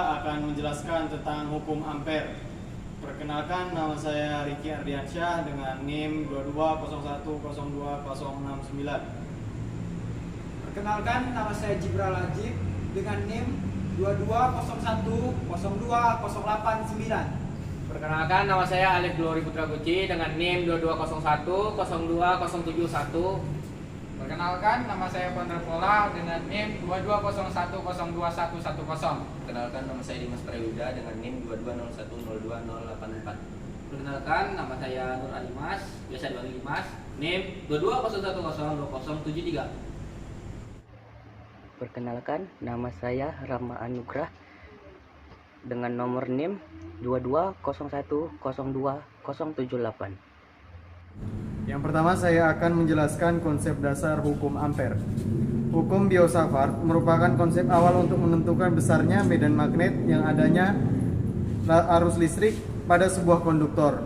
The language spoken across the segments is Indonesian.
akan menjelaskan tentang hukum ampere. Perkenalkan, nama saya Ricky Ardiansyah dengan NIM 22010269. Perkenalkan, nama saya Jibral Ajib dengan NIM 2201020809. Perkenalkan, nama saya Alif Glory Putra Guci dengan NIM 2201020711. Perkenalkan, nama saya Pondra Pola dengan NIM 2201021110. Perkenalkan, nama saya Dimas Prayuda dengan NIM 2201020084. Perkenalkan, nama saya Nur Alimas, biasa dipanggil Dimas, NIM 2201020073. Perkenalkan, nama saya Rama Anugrah dengan nomor NIM 2201020078. Yang pertama, saya akan menjelaskan konsep dasar hukum ampere. Hukum Biot-Savart merupakan konsep awal untuk menentukan besarnya medan magnet yang adanya arus listrik pada sebuah konduktor.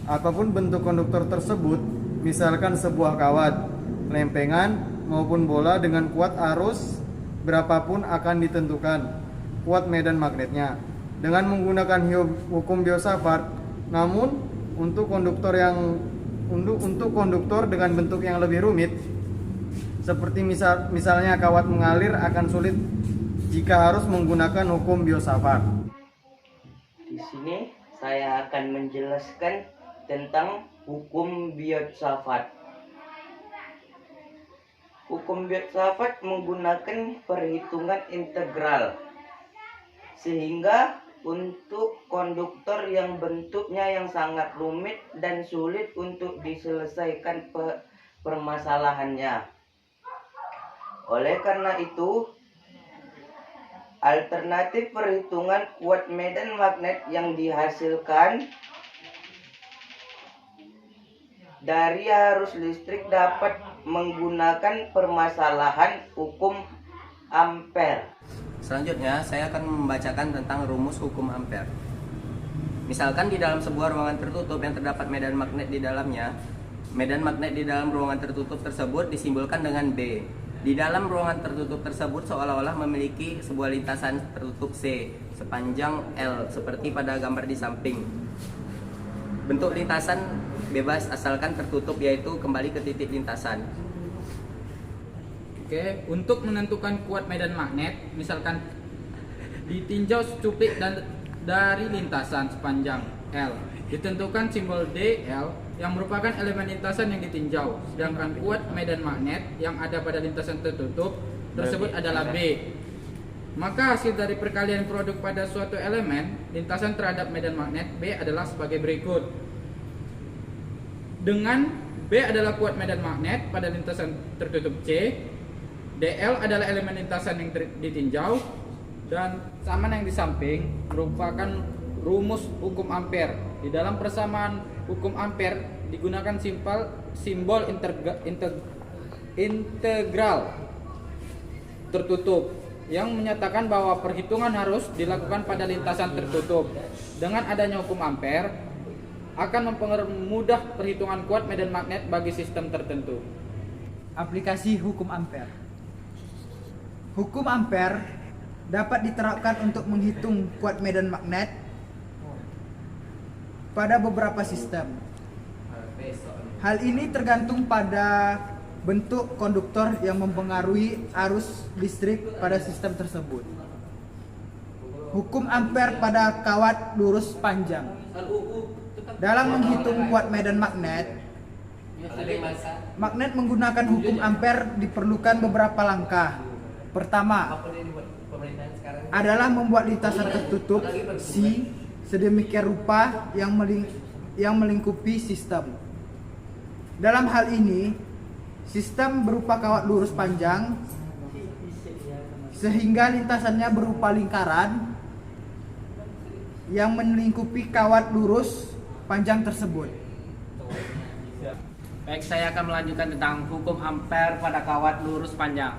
Apapun bentuk konduktor tersebut, misalkan sebuah kawat, lempengan, maupun bola dengan kuat arus berapapun akan ditentukan kuat medan magnetnya dengan menggunakan hukum Biot-Savart. Namun untuk konduktor dengan bentuk yang lebih rumit, seperti misalnya kawat mengalir, akan sulit jika harus menggunakan hukum Biot-Savart. Di sini saya akan menjelaskan tentang hukum Biot-Savart. Hukum Biot-Savart menggunakan perhitungan integral, sehingga untuk konduktor yang bentuknya yang sangat rumit dan sulit untuk diselesaikan permasalahannya. Oleh karena itu, alternatif perhitungan kuat medan magnet yang dihasilkan dari arus listrik dapat menggunakan permasalahan hukum ampere. Selanjutnya, saya akan membacakan tentang rumus hukum ampere. Misalkan di dalam sebuah ruangan tertutup yang terdapat medan magnet di dalamnya, medan magnet di dalam ruangan tertutup tersebut disimbolkan dengan B. Di dalam ruangan tertutup tersebut seolah-olah memiliki sebuah lintasan tertutup C sepanjang L seperti pada gambar di samping. Bentuk lintasan bebas asalkan tertutup, yaitu kembali ke titik lintasan. Oke, untuk menentukan kuat medan magnet, misalkan ditinjau secuplik dari lintasan sepanjang L, ditentukan simbol DL yang merupakan elemen lintasan yang ditinjau, sedangkan kuat medan magnet yang ada pada lintasan tertutup tersebut adalah B. Maka hasil dari perkalian produk pada suatu elemen lintasan terhadap medan magnet B adalah sebagai berikut. Dengan B adalah kuat medan magnet pada lintasan tertutup C, DL adalah elemen lintasan yang ditinjau, dan samaan yang di samping merupakan rumus hukum ampere. Di dalam persamaan hukum ampere digunakan simbol integral tertutup yang menyatakan bahwa perhitungan harus dilakukan pada lintasan tertutup. Dengan adanya hukum ampere akan mempermudah perhitungan kuat medan magnet bagi sistem tertentu. Aplikasi hukum ampere. Hukum ampere dapat diterapkan untuk menghitung kuat medan magnet pada beberapa sistem. Hal ini tergantung pada bentuk konduktor yang mempengaruhi arus listrik pada sistem tersebut. Hukum ampere pada kawat lurus panjang. Dalam menghitung kuat medan magnet menggunakan hukum ampere diperlukan beberapa langkah. Pertama adalah membuat lintasan tertutup C sedemikian rupa yang melingkupi sistem. Dalam hal ini, sistem berupa kawat lurus panjang sehingga lintasannya berupa lingkaran yang melingkupi kawat lurus panjang tersebut. Baik, saya akan melanjutkan tentang hukum ampere pada kawat lurus panjang.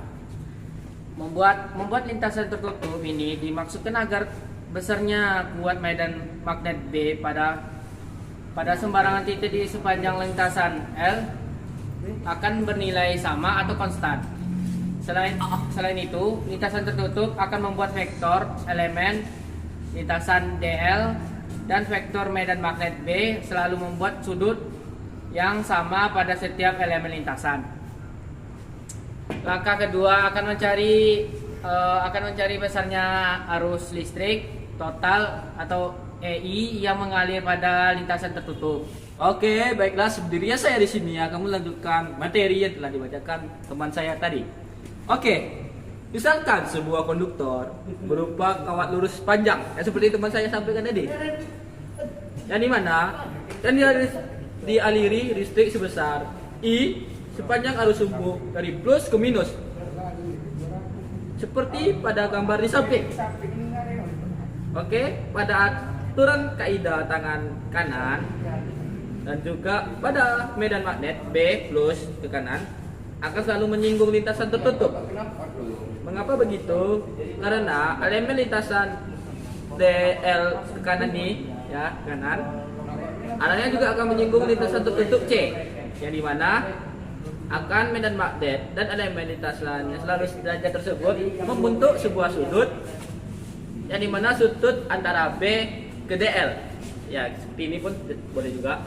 Membuat lintasan tertutup ini dimaksudkan agar besarnya kuat medan magnet B pada sembarangan titik di sepanjang lintasan L akan bernilai sama atau konstan. Selain itu, lintasan tertutup akan membuat vektor elemen lintasan DL dan vektor medan magnet B selalu membuat sudut yang sama pada setiap elemen lintasan. Langkah kedua akan mencari besarnya arus listrik total atau EI yang mengalir pada lintasan tertutup. Oke, baiklah, sebenarnya saya di sini akan melanjutkan materi yang telah dibacakan teman saya tadi. Oke, misalkan sebuah konduktor berupa kawat lurus panjang, seperti teman saya sampaikan tadi, yang dimana dan dialiri listrik sebesar I sepanjang arus sumbu dari plus ke minus, seperti pada gambar di samping. Oke, pada aturan kaidah tangan kanan dan juga pada medan magnet B plus ke kanan akan selalu menyinggung lintasan tertutup. Mengapa begitu? Karena elemen lintasan DL ke kanan nih, ya kanan, arahnya juga akan menyinggung lintasan tertutup C, yang dimana akan medan magnet dan elemen lintasan yang selalu derajat tersebut membentuk sebuah sudut, yang dimana sudut antara B ke DL, ya seperti ini pun boleh juga,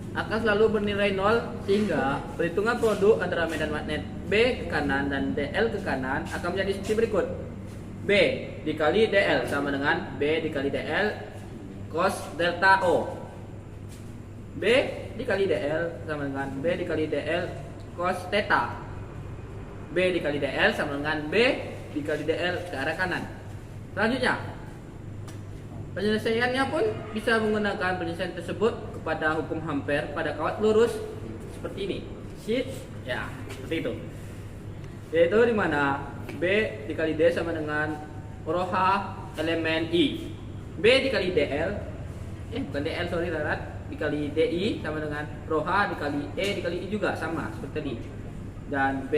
akan selalu bernilai 0, sehingga perhitungan produk antara medan magnet B ke kanan dan DL ke kanan akan menjadi seperti berikut. B dikali DL sama dengan B dikali DL cos delta O. B dikali DL sama dengan B dikali DL cos theta. B dikali DL sama dengan B dikali DL ke arah kanan. Selanjutnya, penyelesaiannya pun bisa menggunakan penyelesaian tersebut kepada hukum Ampere pada kawat lurus seperti ini. Sheet, ya, seperti itu. Yaitu di mana B dikali D sama dengan rho H elemen I. B dikali DL, bukan DL, sorry Rarat, dikali DI sama dengan rho H dikali E dikali I juga sama seperti tadi. Dan B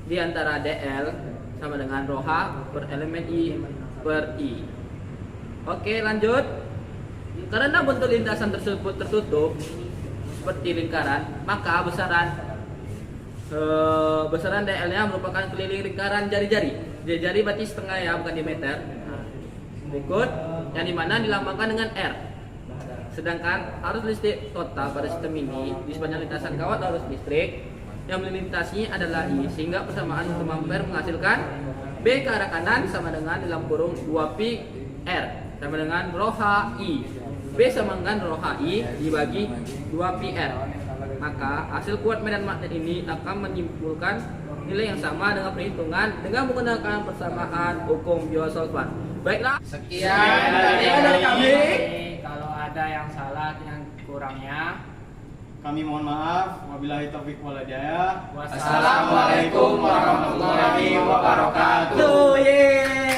di antara DL sama dengan rho H per elemen I per I. Oke, lanjut. Karena bentuk lintasan tersebut tertutup seperti lingkaran, maka besaran DL-nya merupakan keliling lingkaran jari-jari. Jari-jari berarti setengah ya, bukan diameter. Berikut yang dimana dilambangkan dengan R. Sedangkan arus listrik total pada sistem ini di sepanjang lintasan kawat arus listrik yang melintasi adalah I, sehingga persamaan hukum Ampere menghasilkan B ke arah kanan sama dengan dalam kurung 2pi R sama dengan rho H I. B sama dengan rho H I dibagi 2pi R. Maka hasil kuat medan magnet ini akan menyimpulkan nilai yang sama dengan perhitungan dengan menggunakan persamaan hukum Biot-Savart. Baiklah, Sekian dari kami. Kalau ada yang salah yang kurangnya, Kami mohon maaf. Wabillahi taufiq wal hidayah. wassalamualaikum warahmatullahi wabarakatuh. yeay.